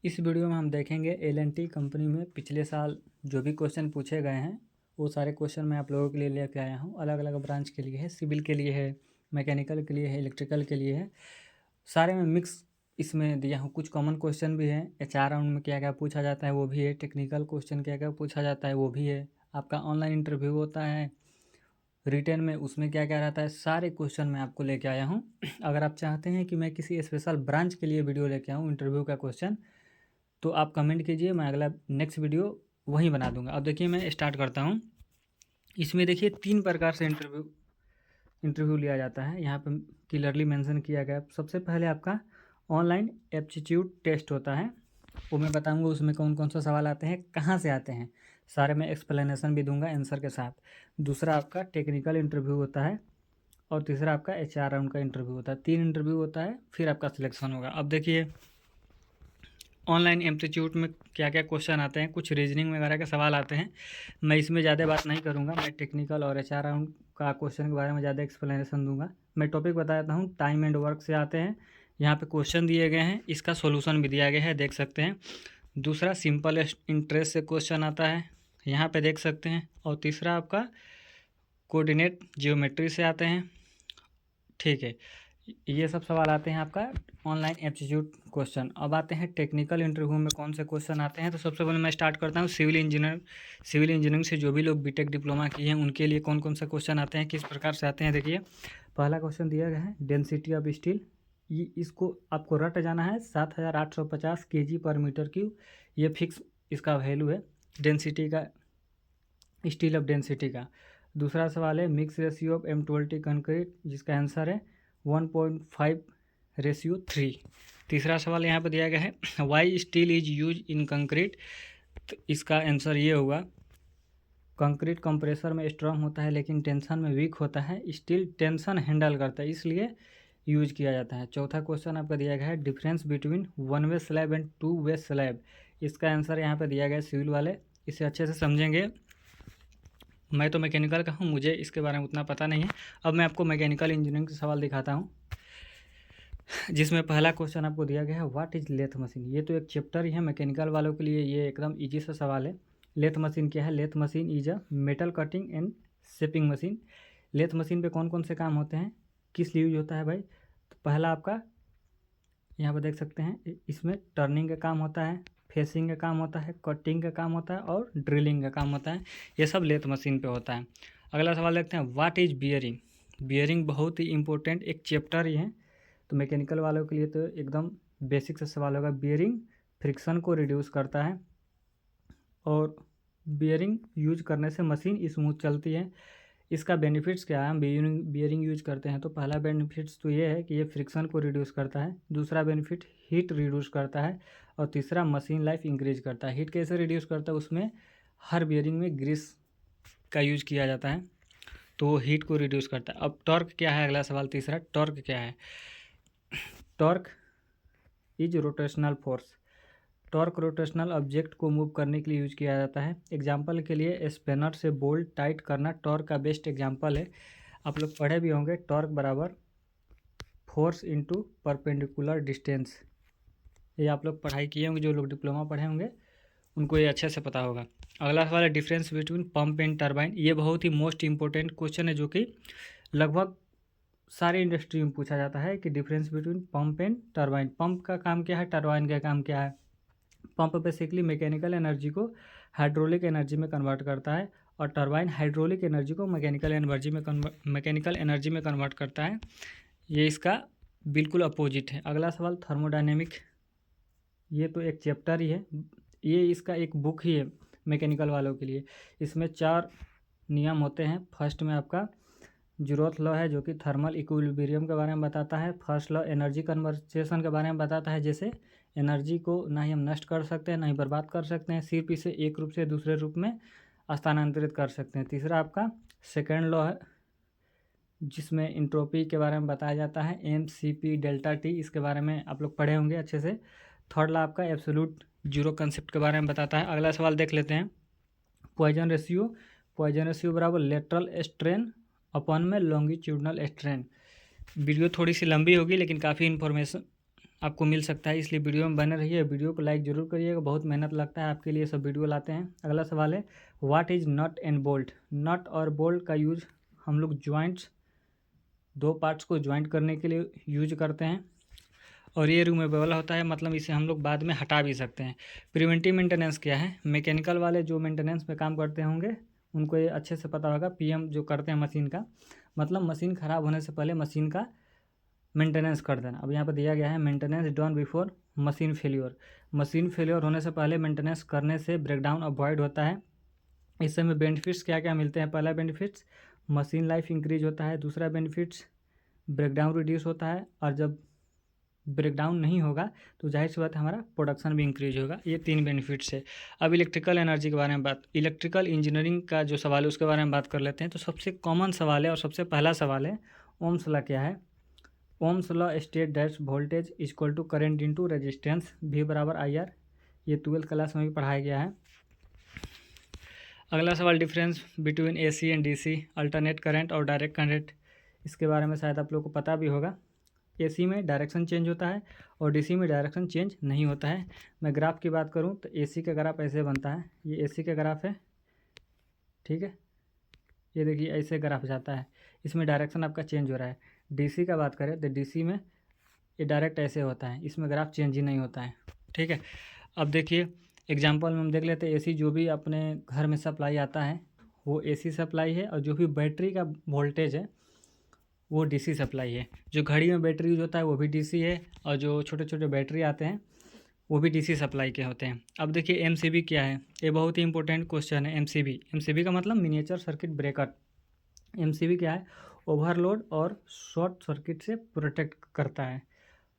इस वीडियो में हम देखेंगे एल&टी कंपनी में पिछले साल जो भी क्वेश्चन पूछे गए हैं वो सारे क्वेश्चन मैं आप लोगों के लिए लेकर आया हूँ। अलग अलग ब्रांच के लिए है, सिविल के लिए है, मैकेनिकल के लिए है, इलेक्ट्रिकल के लिए है, सारे में मिक्स इसमें दिया हूँ। कुछ कॉमन क्वेश्चन भी हैं, HR राउंड में क्या क्या पूछा जाता है वो भी है, टेक्निकल क्वेश्चन क्या क्या पूछा जाता है वो भी है, आपका ऑनलाइन इंटरव्यू होता है रिटेन में उसमें क्या क्या रहता है, सारे क्वेश्चन मैं आपको लेके आया हूँ। अगर आप चाहते हैं कि मैं किसी स्पेशल ब्रांच के लिए वीडियो लेके आऊँ इंटरव्यू का क्वेश्चन, तो आप कमेंट कीजिए, मैं अगला नेक्स्ट वीडियो वहीं बना दूंगा। अब देखिए मैं स्टार्ट करता हूँ। इसमें देखिए 3 प्रकार से इंटरव्यू लिया जाता है, यहाँ पे क्लियरली मेंशन किया गया। सबसे पहले आपका ऑनलाइन एप्टीट्यूड टेस्ट होता है, वो मैं बताऊंगा उसमें कौन कौन सा सवाल आते हैं, कहाँ से आते हैं, सारे में एक्सप्लेनेशन भी दूंगा आंसर के साथ। दूसरा आपका टेक्निकल इंटरव्यू होता है और तीसरा आपका HR राउंड का इंटरव्यू होता है। 3 इंटरव्यू होता है, फिर आपका सिलेक्शन होगा। अब देखिए ऑनलाइन एप्टीट्यूड में क्या क्या क्वेश्चन आते हैं, कुछ रीजनिंग वगैरह के सवाल आते हैं। मैं इसमें ज़्यादा बात नहीं करूँगा, मैं टेक्निकल और HR राउंड का क्वेश्चन के बारे में ज़्यादा एक्सप्लेनेशन दूंगा। मैं टॉपिक बता देता हूँ, टाइम एंड वर्क से आते हैं। यहाँ पे क्वेश्चन दिए गए हैं, इसका सोल्यूशन भी दिया गया है, देख सकते हैं। दूसरा सिंपल इंटरेस्ट से क्वेश्चन आता है, यहाँ पे देख सकते हैं। और तीसरा आपका कोऑर्डिनेट जियोमेट्री से आते हैं, ठीक है। ये सब सवाल आते हैं आपका ऑनलाइन एप्टीट्यूड क्वेश्चन। अब आते हैं टेक्निकल इंटरव्यू में कौन से क्वेश्चन आते हैं। तो सबसे पहले मैं स्टार्ट करता हूँ सिविल इंजीनियरिंग से जो भी लोग बीटेक डिप्लोमा किए हैं उनके लिए कौन कौन से क्वेश्चन आते हैं, किस प्रकार से आते हैं। देखिए पहला क्वेश्चन दिया गया है डेंसिटी ऑफ स्टील, ये इसको आपको रट जाना है, 7850 kg/m³। ये फिक्स इसका वैल्यू है डेंसिटी का, स्टील ऑफ डेंसिटी का। दूसरा सवाल है mix ratio of M20 concrete, जिसका आंसर है 1.5:3। तीसरा सवाल यहाँ पर दिया गया है why steel is use in concrete, तो इसका आंसर ये होगा कंक्रीट कंप्रेसर में स्ट्रांग होता है लेकिन टेंशन में वीक होता है, स्टील टेंशन हैंडल करता है इसलिए यूज किया जाता है। चौथा क्वेश्चन आपका दिया गया है difference between 1 way slab and 2 way slab, इसका आंसर यहाँ पर दिया गया है सिविल वाले, इसे अच्छे से समझेंगे। मैं तो मैकेनिकल का हूँ, मुझे इसके बारे में उतना पता नहीं है। अब मैं आपको मैकेनिकल इंजीनियरिंग के सवाल दिखाता हूँ, जिसमें पहला क्वेश्चन आपको दिया गया है व्हाट इज लेथ मशीन। ये तो एक चैप्टर ही है मैकेनिकल वालों के लिए, ये एकदम इजी सा सवाल है। लेथ मशीन क्या है? Lathe machine is a metal cutting and shaping machine. Lathe machine पे कौन कौन से काम होते हैं, किस लिए यूज होता है भाई? तो पहला आपका यहाँ पर देख सकते हैं, इसमें टर्निंग का काम होता है, फेसिंग का काम होता है, कटिंग का काम होता है और ड्रिलिंग का काम होता है। ये सब लेथ मशीन पे होता है। अगला सवाल देखते हैं व्हाट इज बियरिंग। बियरिंग बहुत ही इंपॉर्टेंट एक चैप्टर ही है, तो मैकेनिकल वालों के लिए तो एकदम बेसिक से सवाल होगा। बियरिंग फ्रिक्शन को रिड्यूस करता है और बियरिंग यूज करने से मशीन स्मूथ चलती है। इसका बेनिफिट्स क्या है? हम बियरिंग यूज करते हैं तो पहला बेनिफिट्स तो ये है कि ये फ्रिक्शन को रिड्यूस करता है, दूसरा बेनिफिट हीट रिड्यूस करता है और तीसरा मशीन लाइफ इंक्रीज करता है। हीट कैसे रिड्यूस करता है? उसमें हर बियरिंग में ग्रीस का यूज किया जाता है तो वो हीट को रिड्यूस करता है। अब टॉर्क क्या है? अगला सवाल तीसरा, टॉर्क क्या है? Torque is rotational force. Torque rotational object को मूव करने के लिए यूज किया जाता है। एग्जाम्पल के लिए स्पेनर से बोल्ट टाइट करना टॉर्क का बेस्ट एग्जाम्पल है। आप लोग पढ़े भी होंगे, टॉर्क बराबर फोर्स इनटू परपेंडिकुलर डिस्टेंस। ये आप लोग पढ़ाई किए होंगे, जो लोग डिप्लोमा पढ़े होंगे उनको ये अच्छे से पता होगा। अगला सवाल है difference between pump and turbine. ये बहुत ही मोस्ट इंपॉर्टेंट क्वेश्चन है जो कि लगभग सारे इंडस्ट्री में पूछा जाता है कि difference between pump and turbine. Pump का काम क्या है, टरबाइन का काम क्या है? पंप बेसिकली मैकेनिकल एनर्जी को हाइड्रोलिक एनर्जी में कन्वर्ट करता है और टरबाइन हाइड्रोलिक एनर्जी को मैकेनिकल एनर्जी में कन्वर्ट करता है। ये इसका बिल्कुल अपोजिट है। अगला सवाल थर्मोडायनेमिक, ये तो एक चैप्टर ही है, ये इसका एक बुक ही है मैकेनिकल वालों के लिए। इसमें 4 नियम होते हैं। फर्स्ट में आपका ज़रूरत लॉ है जो कि थर्मल इक्विलिब्रियम के बारे में बताता है। फर्स्ट लॉ एनर्जी कन्वर्सेशन के बारे में बताता है, जैसे एनर्जी को ना ही हम नष्ट कर सकते हैं ना ही बर्बाद कर सकते हैं, सिर्फ इसे एक रूप से दूसरे रूप में स्थानांतरित कर सकते हैं। तीसरा आपका सेकेंड लॉ है जिसमें इंट्रोपी के बारे में बताया जाता है, MCP डेल्टा T, इसके बारे में आप लोग पढ़े होंगे अच्छे से। थर्ड लॉ आपका एब्सोल्यूट जीरो कंसेप्ट के बारे में बताता है। अगला सवाल देख लेते हैं पॉइजन रेशियो बराबर लेटरल स्ट्रेन अपन में लॉन्गिट्यूडनल स्ट्रेन। वीडियो थोड़ी सी लंबी होगी लेकिन काफ़ी इन्फॉर्मेशन आपको मिल सकता है, इसलिए वीडियो में बने रहिए। वीडियो को लाइक ज़रूर करिएगा, बहुत मेहनत लगता है आपके लिए, सब वीडियो लाते हैं। अगला सवाल है what is nut and bolt. Nut और बोल्ट का यूज हम लोग जॉइंट्स, दो पार्ट्स को ज्वाइंट करने के लिए यूज करते हैं, और ये रिमूवेबल होता है, मतलब इसे हम लोग बाद में हटा भी सकते हैं। प्रिवेंटिव मेंटेनेंस क्या है, मैकेनिकल वाले जो मेंटेनेंस में काम करते होंगे उनको ये अच्छे से पता होगा। पीएम जो करते हैं मशीन का, मतलब मशीन ख़राब होने से पहले मशीन का मेंटेनेंस कर देना। अब यहाँ पर दिया गया है maintenance done before machine failure. Machine failure होने से पहले मेंटेनेंस करने से ब्रेकडाउन अवॉइड होता है। इस समय बेनिफिट्स क्या क्या मिलते हैं। पहला बेनिफिट्स मशीन लाइफ इंक्रीज होता है। दूसरा बेनिफिट्स ब्रेकडाउन रिड्यूस होता है, और जब ब्रेकडाउन नहीं होगा तो जाहिर सी बात है हमारा प्रोडक्शन भी इंक्रीज होगा। ये 3 बेनिफिट्स है। अब इलेक्ट्रिकल एनर्जी के बारे में इलेक्ट्रिकल इंजीनियरिंग का जो सवाल है उसके बारे में बात कर लेते हैं। तो सबसे कॉमन सवाल है और सबसे पहला सवाल है ओम्स लॉ क्या है। Ohm's law state that voltage equal to current into resistance V बराबर IR। ये 12th क्लास में भी पढ़ाया गया है। अगला सवाल difference between AC and DC, alternate current और डायरेक्ट करंट। इसके बारे में शायद आप लोग को पता भी होगा। AC में डायरेक्शन चेंज होता है और DC में डायरेक्शन चेंज नहीं होता है। मैं ग्राफ की बात करूं तो AC का ग्राफ ऐसे बनता है, ये AC का ग्राफ है, ठीक है। ये देखिए ऐसे ग्राफ जाता है, इसमें डायरेक्शन आपका चेंज हो रहा है। DC का बात करें तो DC में ये डायरेक्ट ऐसे होता है, इसमें ग्राफ चेंज ही नहीं होता है, ठीक है। अब देखिए एग्जांपल में हम देख लेते हैं। AC जो भी अपने घर में सप्लाई आता है वो AC सप्लाई है, और जो भी बैटरी का वोल्टेज है वो DC सप्लाई है। जो घड़ी में बैटरी यूज होता है वो भी DC है, और जो छोटे छोटे बैटरी आते हैं वो भी DC सप्लाई के होते हैं। अब देखिए MCB क्या है, ये बहुत ही इंपॉर्टेंट क्वेश्चन है। MCB का मतलब मिनिएचर सर्किट ब्रेकर। MCB क्या है, ओवरलोड और शॉर्ट सर्किट से प्रोटेक्ट करता है।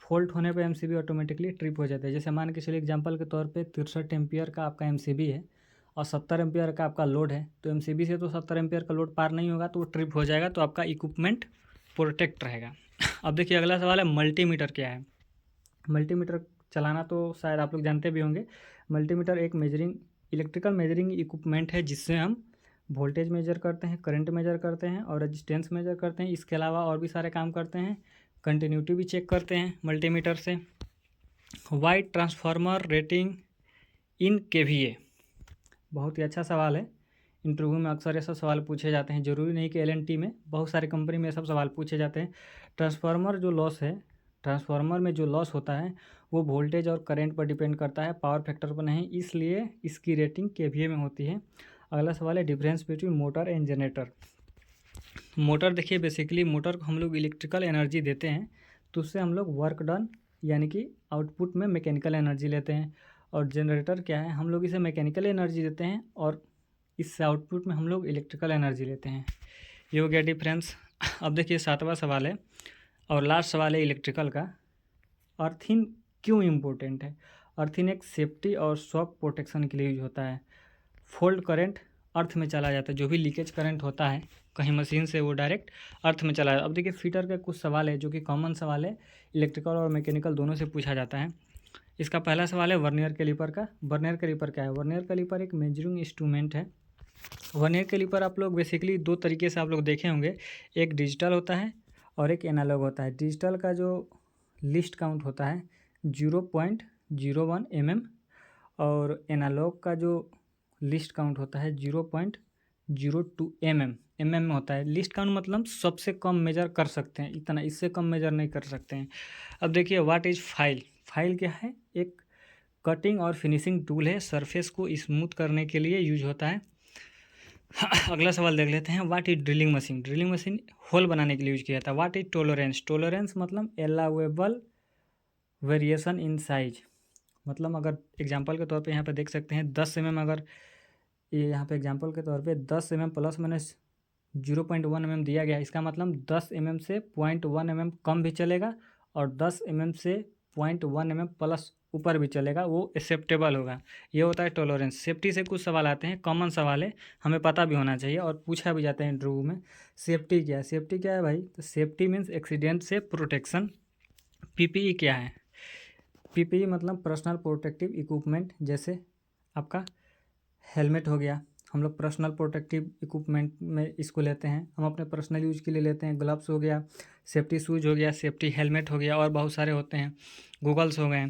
फॉल्ट होने पर MCB ऑटोमेटिकली ट्रिप हो जाता है। जैसे मान के चलिए एग्जांपल के तौर पे 63 एम्पियर का आपका MCB है और 70 एम्पियर का आपका लोड है, तो MCB से तो 70 एम्पियर का लोड पार नहीं होगा, तो वो ट्रिप हो जाएगा, तो आपका इक्विपमेंट प्रोटेक्ट रहेगा। अब देखिए अगला सवाल है मल्टीमीटर क्या है। मल्टीमीटर चलाना तो शायद आप लोग जानते भी होंगे। मल्टीमीटर एक इलेक्ट्रिकल मेजरिंग इक्विपमेंट है, जिससे हम वोल्टेज मेजर करते हैं, करंट मेजर करते हैं और रेजिस्टेंस मेजर करते हैं। इसके अलावा और भी सारे काम करते हैं, कंटिन्यूटी भी चेक करते हैं मल्टीमीटर से। वाइड ट्रांसफार्मर रेटिंग इन KVA, बहुत ही अच्छा सवाल है। इंटरव्यू में अक्सर ये सब सवाल पूछे जाते हैं, ज़रूरी नहीं कि LNT में, बहुत सारी कंपनी में ये सब सवाल पूछे जाते हैं। ट्रांसफार्मर में जो लॉस होता है वो वोल्टेज और करंट पर डिपेंड करता है, पावर फैक्टर पर नहीं, इसलिए इसकी रेटिंग KVA में होती है। अगला सवाल है difference between motor and generator. Motor देखिए बेसिकली मोटर को हम लोग इलेक्ट्रिकल एनर्जी देते हैं, तो उससे हम लोग वर्क डन यानी कि आउटपुट में मैकेनिकल एनर्जी लेते हैं। और जनरेटर क्या है, हम लोग इसे मैकेनिकल एनर्जी देते हैं और इससे आउटपुट में हम लोग इलेक्ट्रिकल एनर्जी लेते हैं। ये हो गया डिफरेंस। अब देखिए 7वां सवाल है और लास्ट सवाल है इलेक्ट्रिकल का। अर्थिंग क्यों इम्पोर्टेंट है। अर्थिंग एक सेफ्टी और शॉक प्रोटेक्शन के लिए यूज होता है। फोल्ड करंट अर्थ में चला जाता है, जो भी लीकेज करंट होता है कहीं मशीन से वो डायरेक्ट अर्थ में चला जाता है। अब देखिए फीटर के कुछ सवाल है जो कि कॉमन सवाल है, इलेक्ट्रिकल और मैकेनिकल दोनों से पूछा जाता है। इसका पहला सवाल है वर्नियर कैलिपर का। वर्नियर कैलिपर क्या है। वर्नियर कैलिपर एक मेजरिंग इंस्ट्रूमेंट है। वर्नियर कैलिपर आप लोग बेसिकली 2 तरीके से आप लोग देखे होंगे, एक डिजिटल होता है और एक एनालॉग होता है। डिजिटल का जो लिस्ट काउंट होता है 0.01 mm और एनालॉग का जो लिस्ट काउंट होता है 0.02 mm में होता है। लिस्ट काउंट मतलब सबसे कम मेजर कर सकते हैं, इतना, इससे कम मेजर नहीं कर सकते हैं। अब देखिए व्हाट इज़ फाइल। फाइल क्या है, एक कटिंग और फिनिशिंग टूल है, सरफेस को स्मूथ करने के लिए यूज होता है। अगला सवाल देख लेते हैं what is drilling machine. Drilling machine hole बनाने के लिए यूज किया जाता है। What is tolerance. टॉलरेंस मतलब अलाउएबल वेरिएशन इन साइज, मतलब अगर एग्जांपल के तौर पे यहाँ पे देख सकते हैं 10 mm, अगर ये यहाँ पे एग्जांपल के तौर पे 10 mm प्लस माइनस 0.1 mm दिया गया, इसका मतलब 10 mm से 0.1 mm कम भी चलेगा और 10 mm से 0.1 mm प्लस ऊपर भी चलेगा, वो एक्सेप्टेबल होगा। ये होता है टॉलरेंस। सेफ्टी से कुछ सवाल आते हैं, कॉमन सवाल है, हमें पता भी होना चाहिए और पूछा भी जाता है इंटरव्यू में। सेफ्टी क्या है। सेफ्टी क्या है भाई, तो सेफ्टी मीन्स एक्सीडेंट से प्रोटेक्शन। PPE क्या है। PPE मतलब पर्सनल प्रोटेक्टिव इक्विपमेंट, जैसे आपका हेलमेट हो गया, हम लोग पर्सनल प्रोटेक्टिव इक्विपमेंट में इसको लेते हैं, हम अपने पर्सनल यूज के लिए लेते हैं। ग्लव्स हो गया, सेफ्टी शूज हो गया, सेफ्टी हेलमेट हो गया, और बहुत सारे होते हैं, गूगल्स हो गए।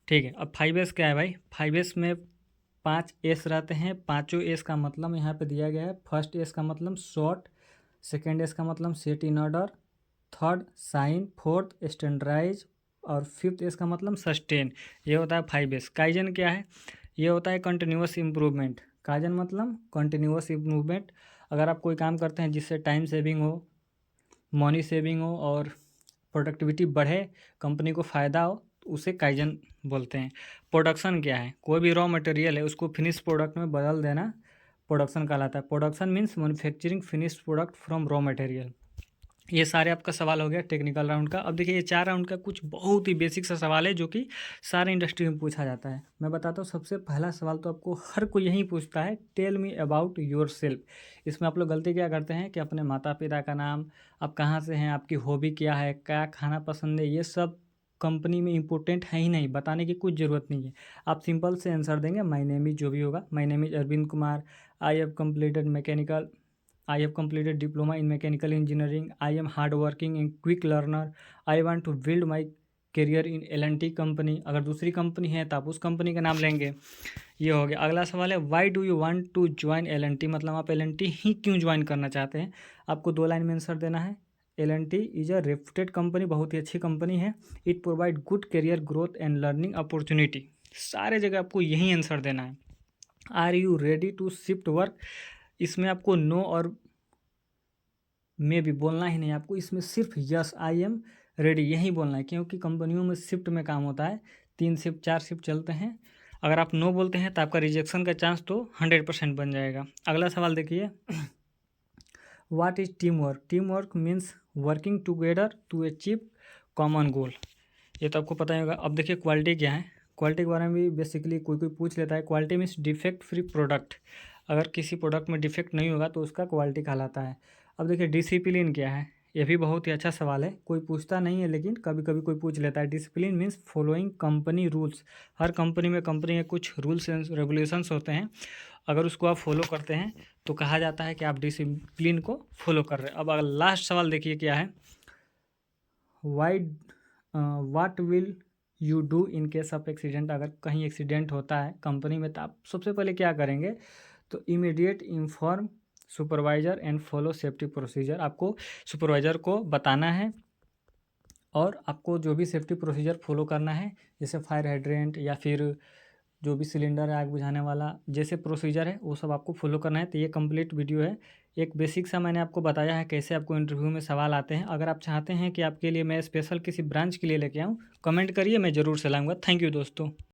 ठीक है, अब 5S क्या है भाई? 5S में 5S रहते हैं। पाँचों एस का मतलब यहाँ पे दिया गया है। फर्स्ट एस का मतलब शॉर्ट, सेकेंड एस का मतलब set in order, third shine, fourth standardise, और फिफ्थ एस का मतलब सस्टेन। ये होता है 5S। काइजन क्या है? ये होता है कंटिन्यूअस इम्प्रूवमेंट। काइजन मतलब कंटिन्यूअस इम्प्रूवमेंट। अगर आप कोई काम करते हैं जिससे टाइम सेविंग हो, मनी सेविंग हो और प्रोडक्टिविटी बढ़े, कंपनी को फ़ायदा हो, तो उसे काइजन बोलते हैं। प्रोडक्शन क्या है? कोई भी रॉ मटेरियल है उसको फिनिश प्रोडक्ट में बदल देना प्रोडक्शन कहलाता है। Production means manufacturing finish product from raw material. ये सारे आपका सवाल हो गया टेक्निकल राउंड का। अब देखिए ये 4 राउंड का कुछ बहुत ही बेसिक सा सवाल है जो कि सारे इंडस्ट्री में पूछा जाता है। मैं बताता हूँ, सबसे पहला सवाल तो आपको हर कोई यही पूछता है, tell me about yourself. इसमें आप लोग गलती क्या करते हैं कि अपने माता पिता का नाम, आप कहाँ से हैं, आपकी हॉबी क्या है, क्या खाना पसंद है, ये सब कंपनी में इंपॉर्टेंट है ही नहीं, बताने की कुछ ज़रूरत नहीं है। आप सिंपल से आंसर देंगे, माय नेम इज़ जो भी होगा, my name is Arvind Kumar, I have completed mechanical, I have completed diploma in mechanical engineering. I am hardworking and quick learner. I want to build my career in L&T company. अगर दूसरी company है तो आप उस company का नाम लेंगे। ये हो गया। अगला सवाल है, why do you want to join L&T, मतलब आप L&T ही क्यों ज्वाइन करना चाहते हैं? आपको 2 लाइन में आंसर देना है। L&T is a reputed company, बहुत ही अच्छी कंपनी है। It provide good career growth and learning opportunity. सारे जगह आपको यही आंसर देना है। Are you ready to shift work? इसमें आपको नो और में भी बोलना ही नहीं, आपको इसमें सिर्फ यस आई एम रेडी यही बोलना है, क्योंकि कंपनियों में शिफ्ट में काम होता है, 3 शिफ्ट 4 शिफ्ट चलते हैं। अगर आप नो बोलते हैं तो आपका रिजेक्शन का चांस तो 100% बन जाएगा। अगला सवाल देखिए, what is team work? Team work means working together to achieve common goal. ये तो आपको पता ही होगा। अब देखिए क्वालिटी क्या है। क्वालिटी के बारे में भी बेसिकली कोई कोई पूछ लेता है। Quality means defect free product. अगर किसी प्रोडक्ट में डिफेक्ट नहीं होगा तो उसका क्वालिटी कहलाता है। अब देखिए डिसिप्लिन क्या है? ये भी बहुत ही अच्छा सवाल है, कोई पूछता नहीं है लेकिन कभी कभी कोई पूछ लेता है। Discipline means following company rules. हर कंपनी में कुछ रूल्स एंड रेगुलेशंस होते हैं, अगर उसको आप फॉलो करते हैं तो कहा जाता है कि आप डिसिप्लिन को फॉलो कर रहे हैं। अब अगर लास्ट सवाल देखिए क्या है, why what will you do in case of accident? अगर कहीं एक्सीडेंट होता है कंपनी में तो आप सबसे पहले क्या करेंगे? तो immediate inform supervisor and follow safety procedure. आपको सुपरवाइज़र को बताना है और आपको जो भी सेफ्टी प्रोसीजर फॉलो करना है, जैसे फायर हाइड्रेंट या फिर जो भी सिलेंडर है आग बुझाने वाला, जैसे प्रोसीजर है वो सब आपको फॉलो करना है। तो ये कंप्लीट वीडियो है, एक बेसिक सा मैंने आपको बताया है कैसे आपको इंटरव्यू में सवाल आते हैं। अगर आप चाहते हैं कि आपके लिए मैं स्पेशल किसी ब्रांच के लिए लेके आऊँ, कमेंट करिए, मैं ज़रूर से लाऊंगा। थैंक यू दोस्तों।